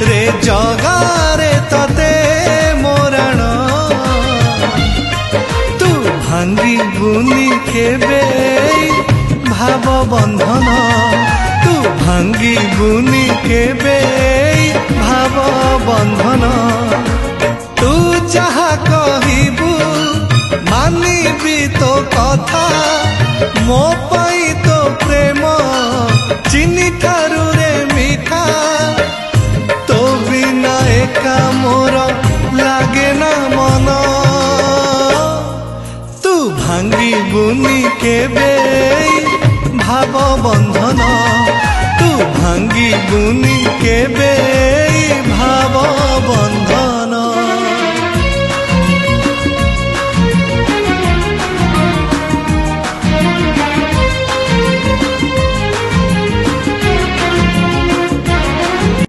रे जगारे तते मोराण तू भांगी बुनी केबे भाव बंधन तू भांगी बुनी केबे भाव बंधन तू जहा कहबू मानिबी तो कथा मो पाई तो प्रेम चिनी ठारू रे मीठा तो बिना एका मोर लागे ना मन तू भांगी बुनी केबे भाव बंधन तू भांगी बुनी केबे